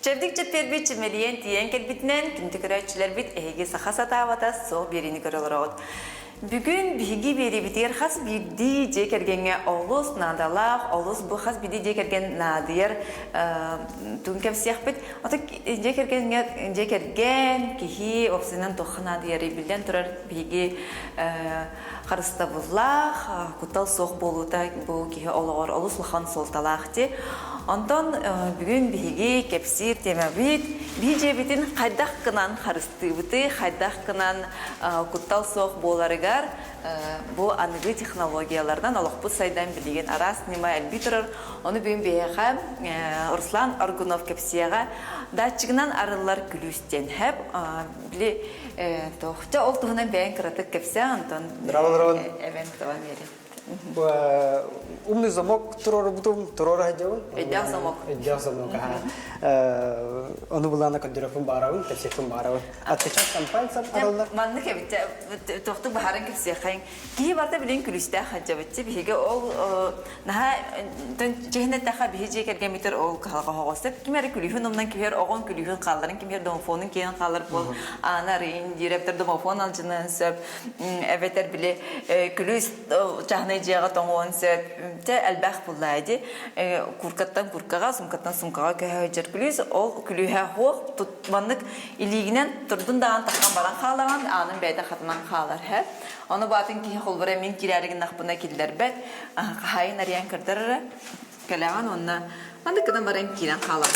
Çevdik cepler bir çimeliyen diyen kelbitinen gündük öğretçiler bit ehegi saxasa tavata soğuk birini görülür. Bugün bigi biri biter has bir diye kergenge olus nadalak olus bu has bir diye kergen nadir tüm kevsiyah bit atak diye kergen kihi opsinan toxna diye bilden turar bigi Харыста буллах, кутал соқ болута бу кихи олор олус лахан солталахти. Онтон бүгүн биги кепсир темабит, бije битин хайдах кынан харысты бити, хайдах кынан кутал соқ боларыгар бу аныгы технологиялардан олоқпут сайдан билеген арас нима элбитрер. Оны бүгүн бейха Руслан Аргунов кепсияга датчыгынан арылар күлүстен хеп били тохта олтугунан бейн кыратык кепсе Антон. Здравствуйте. Event devam edelim. Умный замок, турор хажавын. Эдяк замок. Эдяк замок. Оны булана кадырыпын барабын, тепсекпин барабын. Атчак компания аралар. Манны кебите тохту бахарын кепсе хайын. Ки барда билен күлүстә хаҗабытчы биге ол наха жехнет таха бихиҗе келген метр ол калга хогосып кимер күлүһүн ондан кимер огон күлүһүн калдырын кимер домофонун кийин калдыр бул ана рин директор домофон алжынын сөп эветер биле күлүс жахны жага тоңон сөп те албах буллайды куркаттан куркага сумкаттан сумкага көһөҗөр күлүс ол күлүһә хох тутманнык илигинен турдун даган таккан баран халаган анын бәйдә хатынан халар һә Onu batın ki холбара min kirarigin nakbuna killer bet. Hayın arayan kırdırır. Kalagan onna. Andı kadar baran kiran kalan.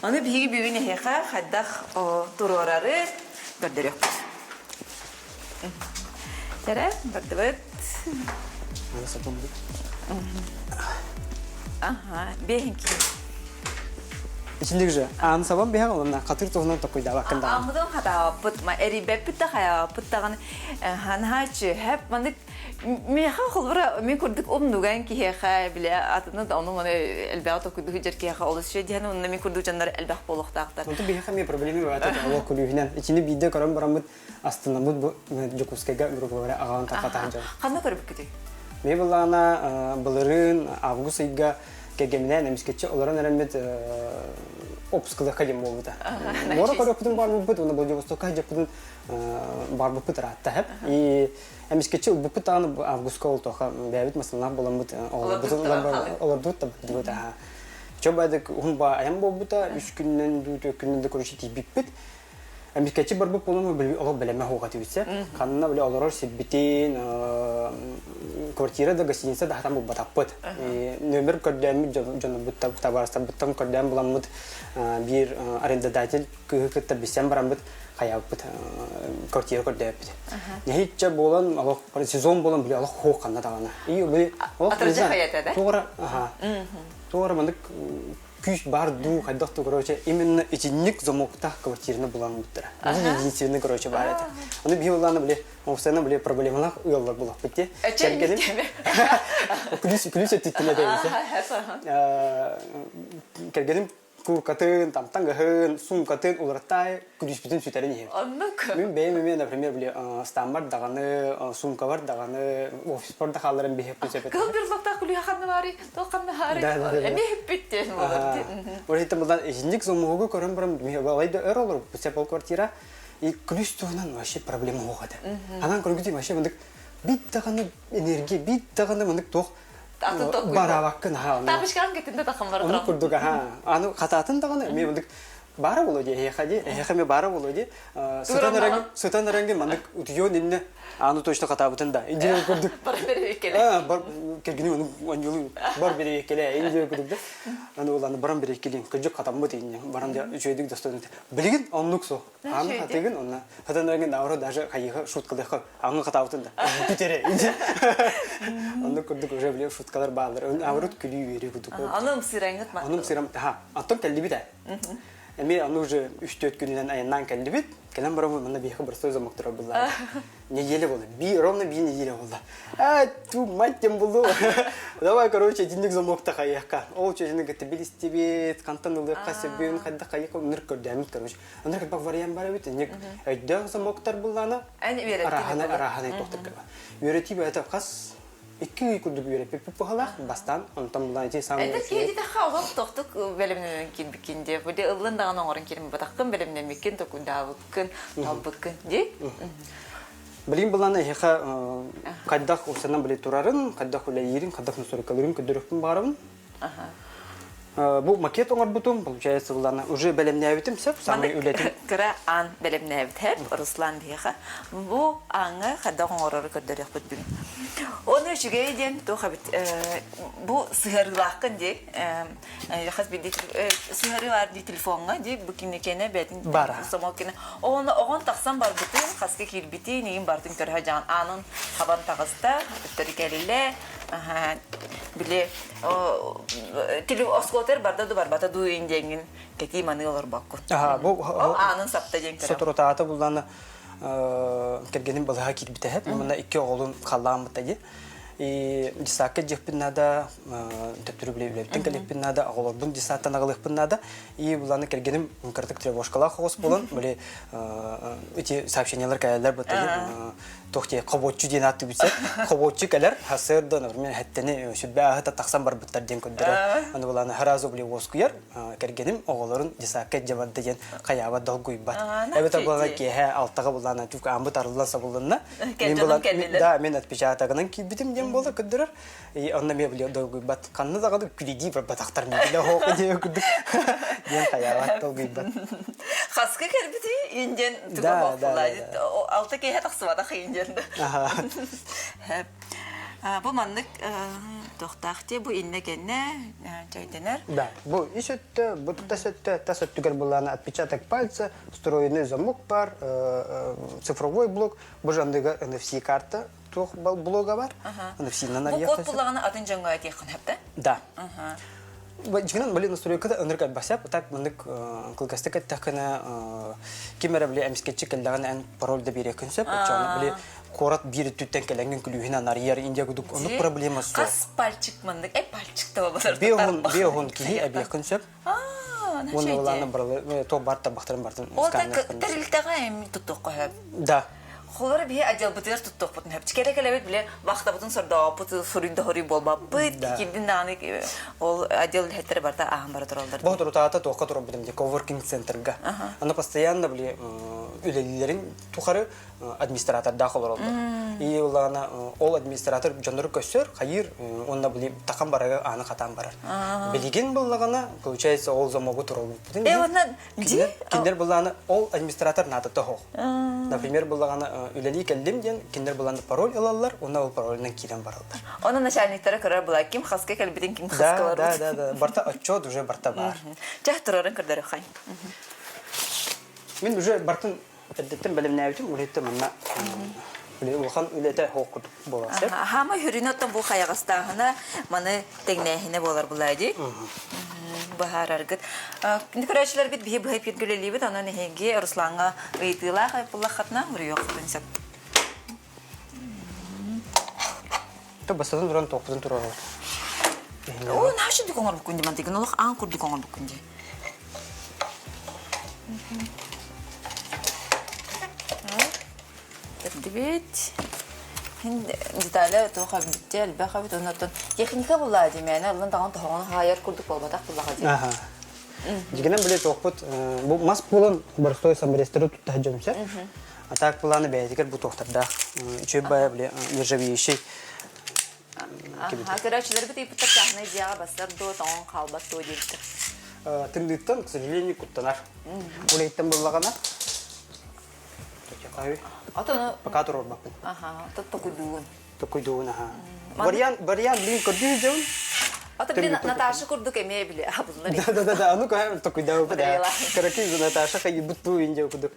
Onu bir büyüğüne heka haddak turorarı gördürüyor. Tere, baktıbıt. Nasıl bulunduk? Aha, behinki. İçindeki an sabah bir hanımla katır tohumdan tokuydu bakında. Amudun hata putma eri bepütte haya puttagan hanhaçı hep mandık meha холбара мен көрдік омнуган ки хеха биле атыны да onun оны элбәгә токуйды хиҗер ки хеха олыс ше дигән оны мен көрдүк жаннар элбәг болохтактар. Онда bir хәме проблема бар ата ала күлүһенән. Içinde бидә карам барамыт астына бу Жокускага группалары аган тапатанҗа. Кандай көрүп китә? Мен булана булырын август айга кегемнән эмискече оларын әрәмет опускыда калем булды. Мора көрөптүн бар бут, уны бул Жокуска жаптын бар бут ратта хеп. И эмискече бу путаны августка ол тоха бәбит масаллар булам бут. Олар дут та. Чобадык хумба аям булбута 3 күннән 4 күннән дә көрүши тибиппит. Эмискече бар бу булымы бил олар белеме хуга тибитсе. Канына биле олар сиббитин квартирада гостиница да там батаппыт. Номер көрдәм жана бутта табарса буттан көрдәм буламыт бир арендодатель кытта бисем барамыт каябыт квартира көрдәп. Нехичә булан алак сезон булан биле алак хуканна дагана. И бу Атырҗа хаята да? Тугра, аха. Тугра мындык күч бар ду хайдакты короче именно ичинник замокта квартираны буламыттыр. Единственный короче бар это. Аны биоланы биле Овсана были проблемалар уяллар булак битте. Кергеним. Күлүс эттиле дейсе. Кергеним куркатын, там тангахын, сумкатын улартай күлүс битен сүтәрен ем. Аннык. Мен беймен, например, биле стандарт даганы, сумка бар даганы, офис бар да халларын бехеп көсөп. Кылбырлыкта күлү ханны бары, токанны бары. Эме битте. Ora это было изник замогу көрөм барам, мен алайда өр олор, бу квартира. И күлүс тугунан вообще проблема болгоду. Анан көргүдүм вообще мындык бит даганы энергия, бит даганы мындык ток барабаккын ха. Табышкан кетинде такам бар. Аны көрдүк ха. Аны кататын даганы мен мындык бара болоди, хеме бара болоди. Сытан ранги мындык утуйон инне аны точно катабытын да. Инде көрдүк. Бар бере келе. Бар келгени аны бар бере келе. Инде көрдүк да. Аны уланы барам бере келин. Көжөк катамбы дейин. Барам да жөйдүк достойдун. Билген аннуксо. Аны категен аны. Сытан ранги навро даже кайга шуткалык. Аны катабытын да. Битере. Инде. Аны көрдүк уже биле шуткалар баалар. Аврут күлүү бере күдүк. Анын сираңыт ма? Анын сирам. Ха, антон келди бит. Эми аны уже 3-4 күннән аяннан келди бит. Келем барам мына бихи бер сөз замоктыра булды. Неделя болды. Ровно 2 недели болды. Ту мать тем булду. Давай, короче, денег замокта каяка. Ол чөжүнө кетебилис тебе, кантанылы касыбын, кайда каяка ныр көрдөм, короче. Анда как вариант бар бит. Нег айда замоктар буллана. Ани берет. Арахана токтор. Берети бета кас 2 күндүк үйрөп пухала бастан онтон булан эти самый. Это кеди хавал токтук белемнен кирбикинде. Бу де ылын даган оңорун кирми батаккын белемнен мекин токундабыккын, талбыккын, ди? Билим буланы хеха каддах усанан биле турарын, каддах улай ирин, каддах нусуркалырын көдөрөкпүн барабын. Бу макет оңор бутум, получается, буланы уже белемнәбитим сеп, самый үлетим. Кыра ан белемнәбит Руслан диха. Бу аңа каддах оңорор көдөрөк бут бин. Оны жүгей ден тохабит бу сыгырлакын ди. Хас биди сыгырылар ди телефонга ди букинекене бетин самокене. Оны огон таксан бар бутын, хаска кирбити нейин бардын көрһә жан анын хабан тагыста төркелиле. Биле телефон оскотер барда ду бар бата ду индеңин кети манылар баккут. Бу анын сапта жен көрө. Сотротата буланы кергенин балага кирбитет. Мына 2 оğlun қалламытаги. И дисакка жеппиннада төптүрү билебилебитин келеппиннада оголордун дисаттан агылыппиннада и буланы кергеним кыртык тревожкалар хос болон биле эти сообщениялар каялар бутаги тохте кобоччу ден аты битсе кобоччу келер хасырды например хаттени сүббе ахта таксан бар буттар ден көддөрө аны буланы харазу биле воскуяр кергеним оголорун дисакка жабат деген каяба долгуйбат эбета буланы кеhe алтага буланы тук амбы тарылланса булынна мен буланы да мен отпечатагынан кибитим ден болду көддөрөр и онна ме биле долгуйбат канны дагы күлиди бар батактар мен биле хокы ден көддүк ден каяба долгуйбат хаска кербити инден туга боллайды алты кеhe таксыбада хыйын bu manlık toxtaqti bu innegenne çaydener. Да, bu iş öttü, bu tas öttüger bulana отпечаток пальца, встроенный замок бар, цифровой блок, bu jandıga NFC карта, тоқ блога бар. NFC нанар Bu kod bulağını adın janğa yakın hepte? Да. Жигнан бали настройкада өнөргө басап, так мындык кылгастык аттакына кемера биле эмскетчи келдаган ан пароль да бере күнсөп, чоны биле корат бир түттен келенген күлүхүнө нарыяр индия гудук, ону проблемасы. Кас пальчик мындык, пальчик да болор. Беон ки аби күнсөп. Оны уланы бир то барта бактырын бартын. О так терилтага эми туттук коёп. Да. Холора бие ажал бутер туттук бутун хеп. Чикере келебет биле вакта бутун сорда буту суринда хори болбаппы. Килдин наны ол ажал хеттер барта ахын бара туралдар. Бу турутата тока туруп бидим де coworking центрга. Аны постоянно биле үлелилерин тухары администратор дахыл болду. И улана ол администратор жондор көсөр, хайыр онда биле такан барага аны катан барар. Билген буллагана получается ол замогу турулду. Онда киндер буланы ол администратор надо тохо. Например, буллагана үлели келдим ден киндер буланы пароль алалар, онда ол парольнан кирен баралдар. Оны начальниктары көрөр була ким хаска келбидин ким хаскалар. Да. Барта отчет уже барта бар. Жах турарын көрдөр хай. Мен уже бартын эдеттен белемнәбитим, улетте мына биле улхан үлете хокут боласы. Хама хүрүнөттөн бу хаягастагына маны тегнехине болар булайды. Бахараргыт. Никорачылар бит бие бахып кергелелибит, аны нехеге Русланга ыйтыла хайпулла хатна урыйок принцип. То бастан durан топдан турар. О, нашы дикоңор букунди мантыгын олох ан курдук оңор букунди. Дебет. Детали то хабитте албахабит онотон техника була демени алдан таган тогон хайыр курдук болбатак булага ди. Дигенен биле топут бу мас булан барстой самбрестеру туттажымса. А так планы бәйтикер бу токтарда. Үчөй бая биле нержавейший. Короче, бит ипотек тахны диага басар до тон калбат то дилти. Тындыктан, к сожалению, куттанар. Улейттен буллагана. Пока турор бапын. Тот токуйдуун. Токуйдуун, Вариант блин көрдү жөн. Ата блин Наташа курдук эме биле абузлар. Да, ну кай токуйдау да. Караки Наташа кай буту инде кудук.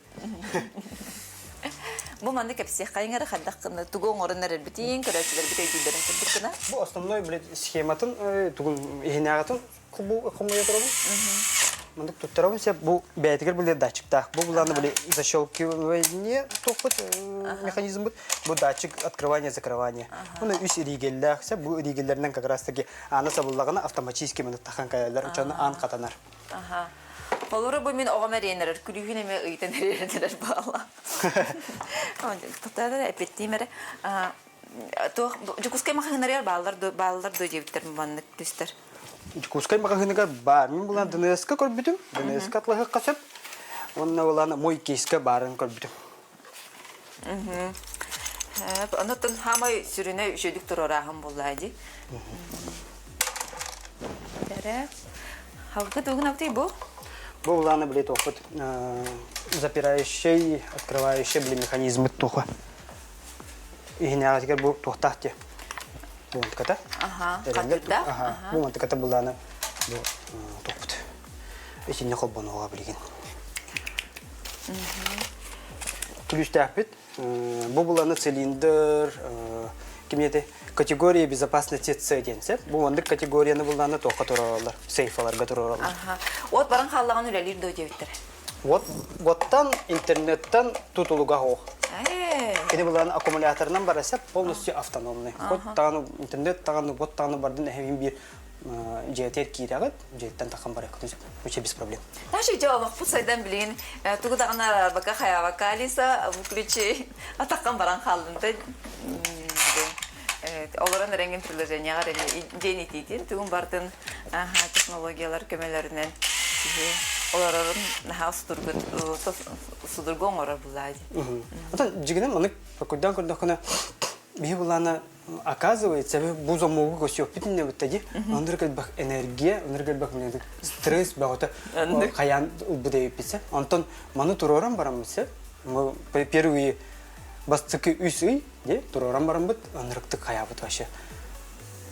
Бу манды кепсе кайыңара хаддакны тугон орыннар битин көрөчүлөр бит өйдөрүн кырдыкына. Бу основной блин схематын тугун ихнагатын кубу комуятору. Мындык туттарабыз бу бәйтигер биле датчикта. Бу буланы биле защелкивание токут механизм бу датчик открывания-закрывания. Уны үс ригеллер, бу ригеллерден как раз таки аны сабыллагына автоматически мында тахан каялар үчүн ан катанар. Олору бу мен огамеренер күлүгүнеме ыйтенердер бала. Ан татада эпеттимере то жукускай маханаряр баллар до дебиттер маннык түстер. Кускай магазинга бар. Мен булан ДНС-ка көрбүдүм. ДНС-ка атлага касып, онна буланы мой кейска барын көрбүдүм. Анаттан хамай сүрүнө үшөдүк турарагын буллайды. Дәрә. Халкы тугын апты бу? Бу буланы билет опыт. Запирающий, открывающий били механизмы тоха. И не а теперь бу тохтахте. Бу ката. Ага. Катта. Ага. Бу ката буланы. Бу тохпут. Эти не холбонога билген. Плюс тахпит. Бу буланы цилиндр, кимете категория безопасности С денсеп. Бу андык категорияны буланы тоха туралар, сейфаларга туралар. Ага. От баран халлаган үлелер до дебиттер. Вот готтан интернеттан тутулуга хох. Кеде буланы аккумуляторынан барасап полностью автономный. Хот таганы интернет таганы бот таганы бардын эһин бир жетер кирагат, жеттен такан бар экотун. Вообще без проблем. Наши жаалык бу сайдан билген тугудагына бака хаява калиса включи атакан баран халдында. Оларан ренген приложенияга дени титин тугун бардын технологиялар көмөлөрүнөн оларын хаус судургон орар булайды. Ата жигинен маны кудан кына бие буланы оказывается бу замогу көсөпүтүнө бүттеди. Андыр бак энергия, андыр бак стресс багыта каян убудай писе. Антон маны туроран барамсы. Мы первые бастыкы үсүй, де туроран барамбыт, андырыкты каябыт вообще.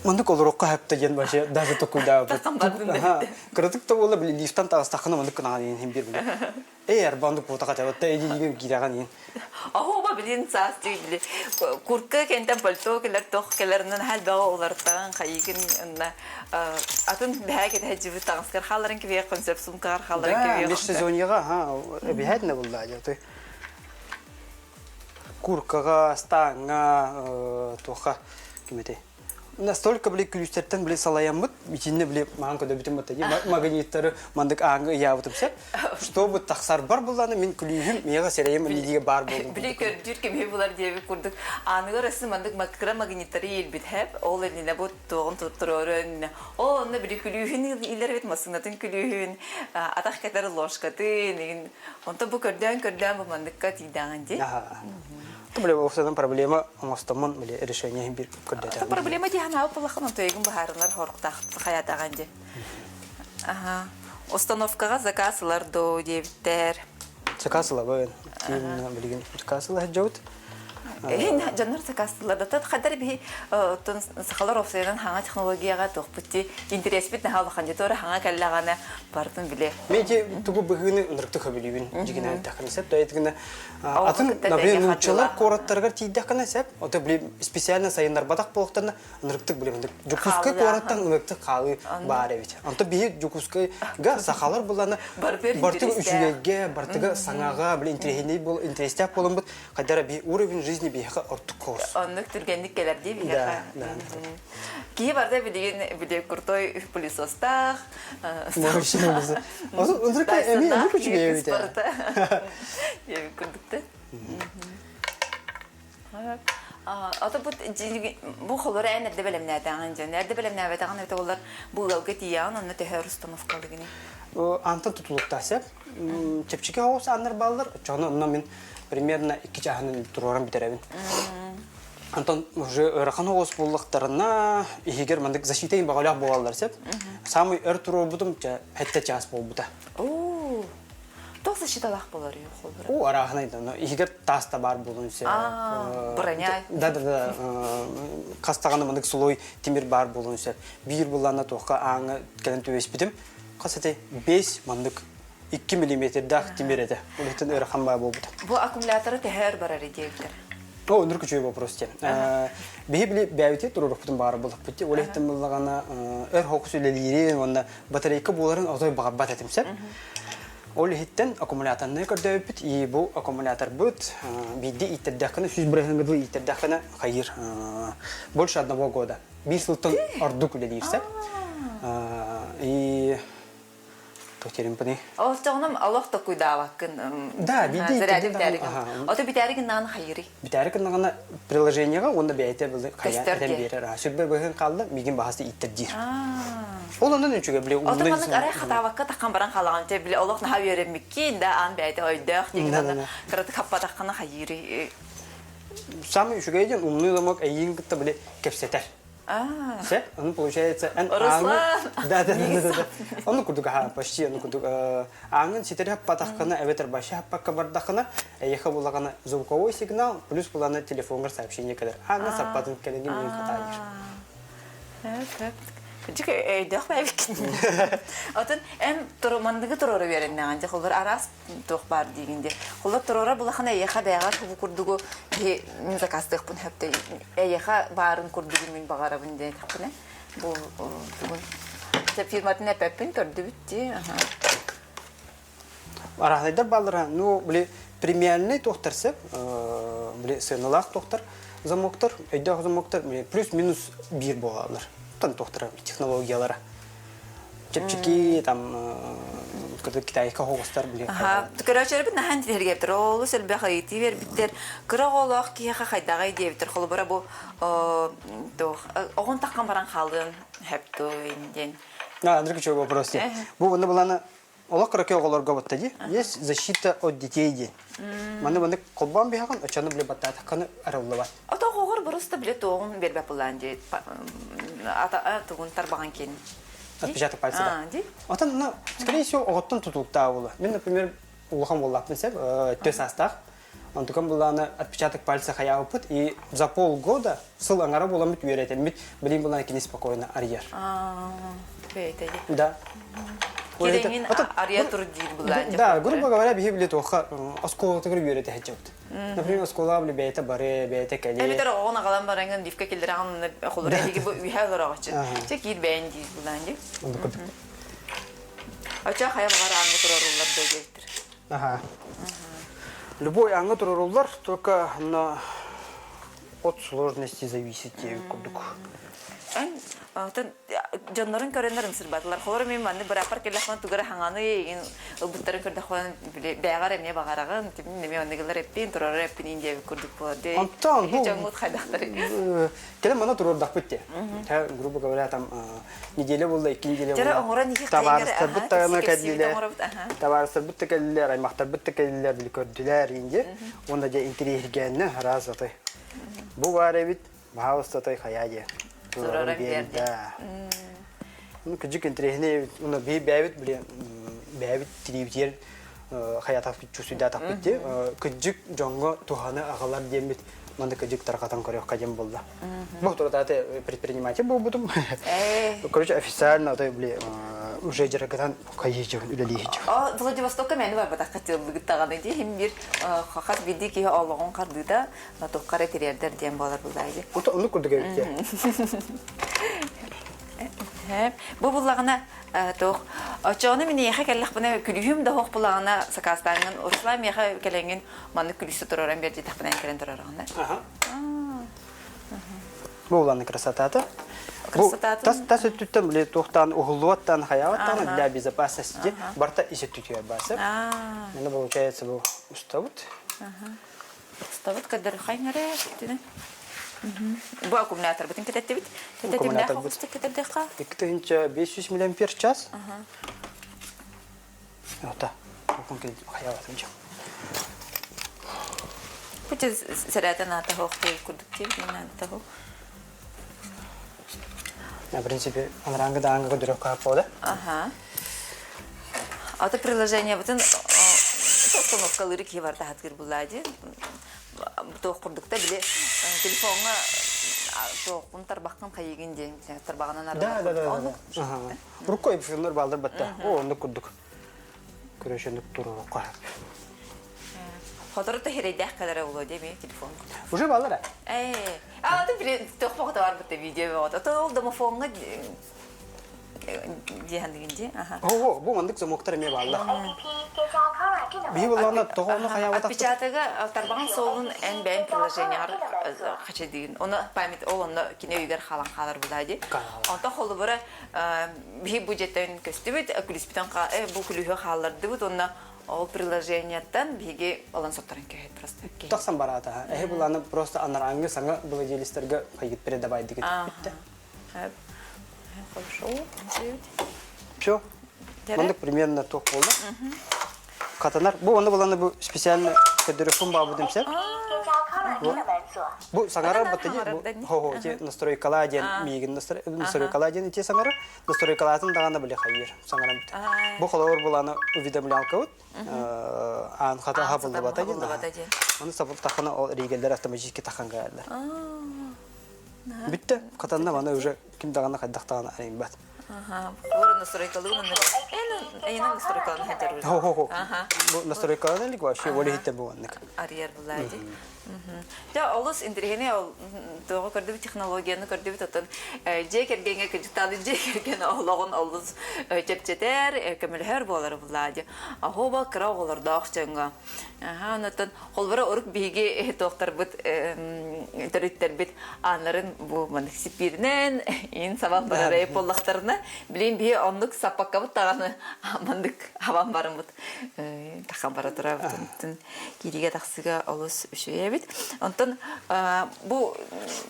Мында колорокка хапта ген башы даже токуйда. Ага. Кырдыкта бола били лифтан тагыстакына мында кына ген бир биле. Эйер бандык потага табатта эдиген кираган ен. Ахоба билин саас дили. Курка кентен пальто келер тох келернен хал бага олартан кайгын атын бәгә тәҗибе тагыскар халларын кебе концепт сумкар халларын кебе. Биш сезоньяга ха обязательно булда җаты. Куркага, станга, тоха кимете. Настолько были ключтертен были салаямбыт, бичинне были манко да битем батаги, магниттары мандык аңы ябытымся, чтобы таксар бар буланы мен күлүйүм, мега сереем лидиге бар болдум. Били көрдүр кеме булар деп курдук. Аныгы расы мандык макра магниттары елбит хеп, ол элине бу тогон турорун. О, онда били күлүйүн илер бит масынатын күлүйүн, атак катары ложкатын, онда бу көрдөн бу мандыкка тидаган ди. Это была вообще проблема, мостомон были решение бир курдата. Это проблема ди хана апалахын тоегин бахарынар хорукта хаятаган ди. Ага. Установкага заказлар до дептер. Заказлар бен. Тим билген заказлар жаут. Жаннар заказлар да хадар би тон сахалар офсайдан ханга технологияга тохпутти интерес бит нахалхан ди тора ханга каллагана бардын биле. Менде тугу быгыны ындырыкты хабилибин жигинен такынсап да айтгына атын например нучалар кораттарга тийдакана сап ото биле специально сайындар бадак болуктарына ындырыктык билем жукускай кораттан ындырыкты калы бар эбит. Анто би жукускайга сахалар буланы бартыгы үчүгеге бартыгы саңага биле интерестеп болумбут кадара би уровень жизни биха ортукос. Аннык түргенлик келер ди биха. Ки барда биле крутой пылесостах. Морщинасы. Ындырыкта эми үчүгеге бит. Я курдукта. Ата бу холор энерде белемнәдән җан, нәрдә белемнәдән ата олар бу ялга тиян, аны тәһәр установкалыгыны. Антон тутулукта сеп, чепчике хос аннар баллар, чаны оннан мен примерно 2 жаһанын туроран битеребин. Антон уже раханы хос буллыктарына игер мендик защитаин багалак булалар сеп. Самый эр турор будым, хәтта час булбута. О. Тосы шиталах болар юк холор. О, арахнайда, но игер таста бар булунса. Броня. Да. Кастаганы мендик сулой тимир бар булунса. Бир буллана тока аңы келен төбес битим. Касате 5 мендик 2 мм дах тимир эде. Улетен эр хамба булбута. Бу аккумуляторы тәһәр барар идептер. О, нурку чөй вопрос тем. Библи бәвите турурыктын бары булып битти. Олеттен буллагана эр хокусулелири, онда батарейка буларын азой багабат этимсеп. Ол хиттен аккумуляторны көрдөбүт, и бу аккумулятор бут бидди иттердакына 100 брехангы иттердакына хайыр. Больше 1 года. 5 жылдан ардук ледирсе. И Тохтерим пани. Ол тоғным Аллах та куйдаваккын. Да, биди. Зарядим тәрігін. Оты битәрігін наны хайыры. Битәре кыннагына приложениега онда бәйте булды. Кая Тестерге. эдем берер. Сүрбе быгын калды, мигин бахасы иттер. Ол ондан үчүгө биле Оты маннык арай хатавакка таққан баран қалаған те біле Аллах наха беремекки инда ан бәйте ойдақ деген кыраты каппа таққаны хайыры. Самый үчүгө еден умный замок эйин кытта биле кепсетер. Все, он получается Да. Он кудуга почти, он кудуга. Анган ситер хаппатахкана, эветер башы хаппакка бардахкана, эйха булагана звуковой сигнал, плюс булана телефонга сообщение кадер. Анган саппатын келенге мен катайыр. Çünkü dök bebek. Atın en turmandaki turora verenler ancak onlar aras dök var diyinde. Onlar turora bulakana yaha beğer bu kurduğu bir müzakastık bunu hep de yaha barın kurduğu min bağara binde takne. Bu firmatın hep hepin gördü bitti. Arahayda ballara no bile премиальный тохтарсы, бile сыналак тохтар замоктар, өйдәк замоктар плюс-минус 1 болалар. Тан тохтар технологиялары. Чепчики там Китайга хогостар биле. Короче, бит нахан тергептер. Ол сел бахайти бер биттер. Кыраголак кияга хайдагай дебитер. Холы бара бу то огон таккан баран халдын хепто инден. Андрей, что вопрос? Бу бunda буланы Олак раке оголорга баттади. Есть защита от детей. Маны колбан бихаган, очаны биле баттата каны арыллыба. Ата огор просто биле тоон бербе буланди. Ата тугун тарбаган кен. Отпечаток пальца. Ата, скорее всего, оготтан тутулукта була. Мен, например, улахан боллаппын сеп, төс астах. Он тукан буланы отпечаток пальца хаябыпыт, и за полгода сыл аңара булам бит үйрәтем. Бит билин буланы кини спокойно арьер. Бейтеди. Да. Кереңин ария тур дир буланди. Да, грубо говоря, бихи биле тоха оскола тыгыр үйрәте хәҗәбит. Например, оскола биле бейте бары, бейте кәле. Элбетер огына калан баранган дифка келдирган холор элиге бу үйһәләр агачы. Тек ир бәйин дир буланди. Ача хая багара аңгы турарлар дәгәйтер. Ага. Любой аңгы турарлар только от сложности зависит кудук. Антон жаннарын көреннәрем сырбатлар. Холор мен манны бирапар келәхман тугара ханганы ин буттарын көрдә хан бәгәр эме багараган тим неме ондыгылар эппин турар эппин инде күрдүк булды. Антон бу жангыт хайдактар. Келе мана турар дакпытте. Та грубо говоря там неделя булды, 2 неделя булды. Жара оңора нихи Товарстар буттагына кәдиләр. Товарстар бутта кәдиләр, аймактар бутта кәдиләр бил көрдүләр инде. Онда да интерьергәнне разаты. Бу бары бит баустатай хаяде. Турар берде. Ну күҗик интерьерне, уны бәбит биле бәбит трибтер хаятак чусуда тапты. Күҗик жоңго туханы агалар демит. Манда күҗик таркатан көрөк кадем булды. Бу турда предприниматель бу бутум. Короче, официально да биле уже жаргатан кайыжы үлелейжи. Владивостокка мен бар бата катылды таганы ди хим бир хакат биди ки алган кардыда на токкара терердер дем балар булдайды. Уну күрдүк эбитте. Бу буллагына тох ачаны мен яха келлах буна күлүм да хок буллагына сакастанган урслам яха келенген маны күлүсү тураран берди тахпынан келен турарганда. Бу уланы красотата. Тас түттен биле тохтан угулуаттан хаяваттан для безопасности барта исетүтүя басы. Менә получается бу уставут. Уставут кадәр хайнары дине. Бу аккумулятор битен кетте бит. Кетте дә хавыста кетте дә. Икенче 500 мАч. Ота. Конкрет хаяватын жак. Бу сәрәтән ата хок күрдүк менә ата хок. В принципе, он ранга да анга дурка пода. Ага. А это приложение вот он установка лирики варта хатгир булады. То курдукта биле телефонга то кунтар баккан кайгын ден тарбаганан арба. Да. Ага. Рукой финер балдар батта. О, онда курдук. Көрөшөнүк туру карап. Фототы херейдэх кадары боло деби телефон. Уже балдар. А ты при тохпокта бар бит видео вот. Это ол домофонга дигендигинди. Ага. О, бу мандык замоктар эме балдар. бии булана тоғону хаябата. Отпечатыга тарбаган солун эн бэм приложениялар хачадыгын. Оны память олонно кине үйгер халан халар булади. Онта холу бара бии бюджеттен көстүбүт күлүспүтөн бу күлүхө халарды бут онна ол приложениятан биге алан соттарын көйт просто. Тахсан барата. Буланы просто анараңгы саңа владелистерге кайгыт передавай деген. Битти. Хорошо. Всё. Мында примерно ток болду. Катанар, бу аны буланы бу специально телефон бабы демсер. Бу саңара баттыди. Хо, те настройкалар ден мигин настройкалар ден те саңара. Настройкаларын дагана биле хайыр. Саңара бит. Бу холор буланы уведомлялка вот. Ан хата хабылды батади. Аны сабып тахана ол регелдер автоматически таханга алар. Битте. Катанна мана уже ким дагана кайдактаган арин бат. Ага, вот настройкалар. Я настройкалар хатер. Хо. Бу настройкалар ли вообще воли хитте бу аннык. Арьер булади. Ja, alles in derhene al door korde технологияны korde тотан жекергенге кыжталы жекерген алган алыс чепчетер кемелхер болар булади. Ахоба краголар дагчанга. Нотан холбара урк биге доктор бит төрүттер бит анларын бу мансипирнен ин сабан барай поллактарына билин бие ондук сапакка таганы мандык хаван барымыт. Тахан бара турабыт. Кириге таксыга алыс үшөйбит. Онтон бу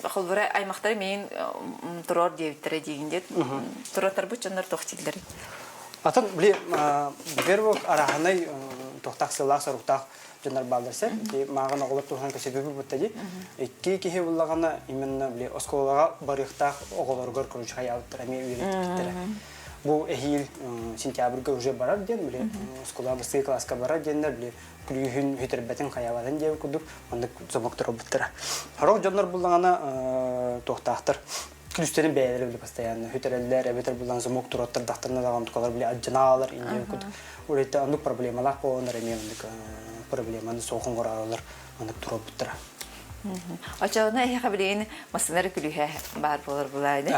холбара аймактар мен турар дептер дегенде тураттар бу чандар тохтилдер. Атын биле бербок араханай тохтаксылак саруктак жанар балдырса, маган оголуп турган кесебеби буттади. Эки кихи буллагана именно биле осколага барыктак оголоргор куруч хаябыттар эми үйрөттүктөр. Бу эхил сентябрга уже барар ден биле осколага бысты класска барар дендер биле күлүхүн хөтөрбөтүн хаябадан деп кудуп андык зомоктор буттара. Харок жанар буллагана тохтактар күлүстерин бээлери биле постоянно хөтөрөллөр эбетер булган зомоктор оттардактарына даган тукалар биле ажыналар инде кудуп. Урете андык проблемалар болондар эми андык проблеманы сохон горалар андык туруп буттара. Ачаана я билин масынар күлүхө бар болор булайды.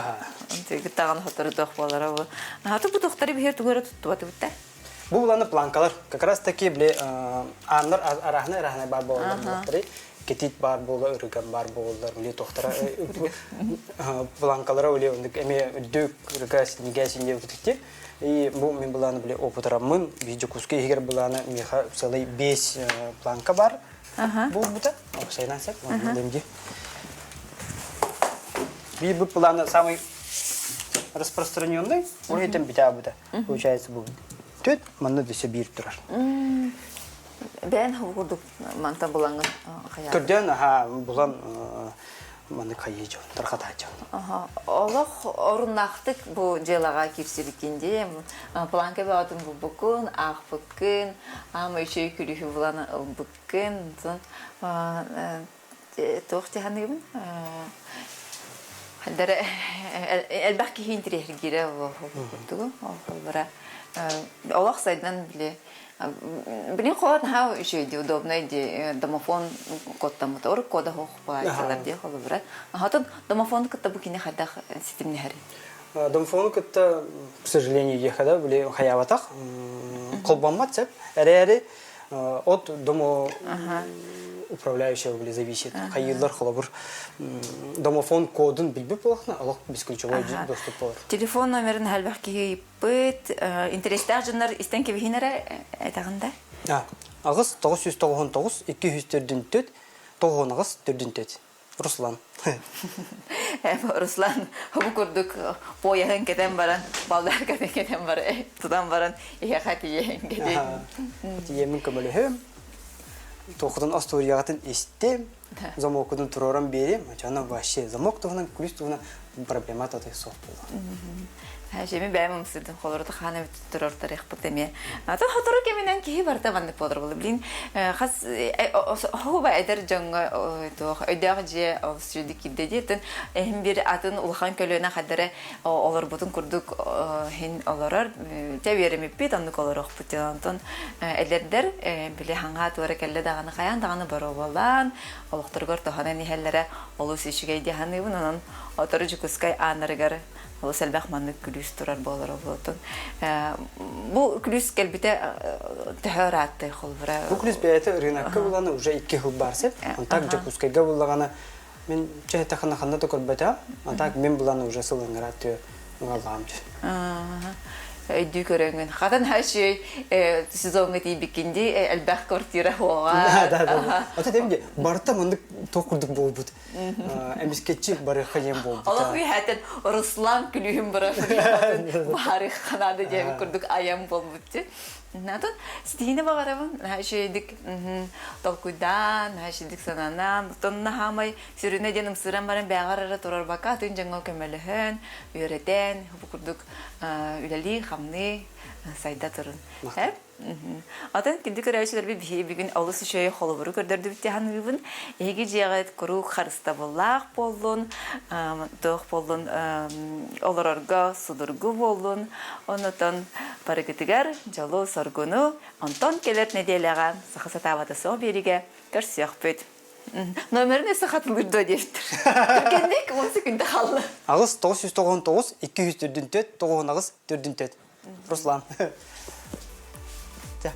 Антыгы таган хотору дох болор. Хаты бу доктор бир түгөрө тутту бутта. Бу буланы планкалар как раз таки биле андар арахна бар болор. Кетит бар болор, үргөн бар болор, биле доктора планкалар оле андык эме дөк регас негасин деп күтүктү. И бу мен буланы биле опытырамын. Видео куски эгер буланы меха целый 5 планка бар. Бу бута. Оксайнасак, демди. Би бу планы самый распространенный. Он этим битя бута. Получается бу. Төт манда десе бир турар. Бен хурдук манта буланган хая. Көрдөн булан маны кайыжы, тархатачы. Олох орунактык бу желага кирсиликинде планка баатын бу букун, ак букун, ама иши күлүхү булан букун, тохти ханым. Хадара элбаки хинтрехгире бу бара. Олох сайдан биле Блин, холод хау еще иди удобно иди домофон код там мотор кода хох платила где холод брат. А тут домофон код табукине хадах ситим нехари. Домофон код, к сожалению, ехала были хаяватах. Колбамат цеп, эре от дома управляющего были зависит. Хайилдар холобур домофон кодын билбеп болахна, алак бесключевой доступ бар. Телефон номерин халбахки пыт интерестер жандар истен кебихинере айтаганда. Агыс 999 204 9 4 Руслан. Руслан, бу курдук пояһын кетен баран, балдар кетен бар, тудан баран, я хатие кетен. Тиемин көмөлөм. Тоқудан асторияғатын естем, замокудан туроран берем, жана вообще замок туғынан, күліс туғынан проблема татай соқ болды. Жеми бәймім сүйдің қолырды қаны тұрор тарих бұтеме. Ата қатыры кемінен кейі барда баңды подыр болды. Білін, қас хоба әдір жаңға өйдағы же сүрді кедде дейтін, әйін бір атын ұлған көліна қадыры олар бұтын күрдік хен оларар, тәуерім еппет, андық олар оқпыттен антын әлердер, білі ханға туары кәлі дағаны қаян дағаны бар олан, олықтырғыр тұханы нехелері олу сүйшігейді ханы бұнынан отыры жүкіскай анырығар Ол сәлбәк манны күлүс турар болар олотон. Бу күлүс келбите тәһәр атты холбыра. Бу күлүс бәйте рынокка буланы уже 2 жыл барсып, антак жакускайга буллаганы мен чайта хана да көрбәтә, антак мен буланы уже сылыңгыраты галгамчы. Өйдү көрөнгөн. Хадан хашый сезонга тийбикинди әлбәк квартира хуга. Да. Ата демге барта мындык токурдук болбут. Эмискетчи бары хаем болбут. Аллах ви хатен Руслан күлүм бара. Бары ханада деп курдук аям болбут. Натон стине багарабын. Хашыйдык толкуйдан, хашыйдык сананам, тонна хамай сүрүнө деним сырам барын багарара турар бака тын жаңгал көмөлөһөн, үйрөтен, курдук үлели хамны сайда турун. Атын кинди көрәүчеләр бүгүн алыс шөй холобуру көрдөрдү биттәһән бүгүн. Эги җагат куру харыста буллак болдун, тох болдун, олорорга судургу болдун. Онотон парагытыгар жало соргуну Антон келер неделяга сахасатавата со бериге көрсөк бит. Номерне сахатылыр да дептир. Кендек 10 секунд калды. Агыс 999 204 9 агыс 404. Руслан. Да.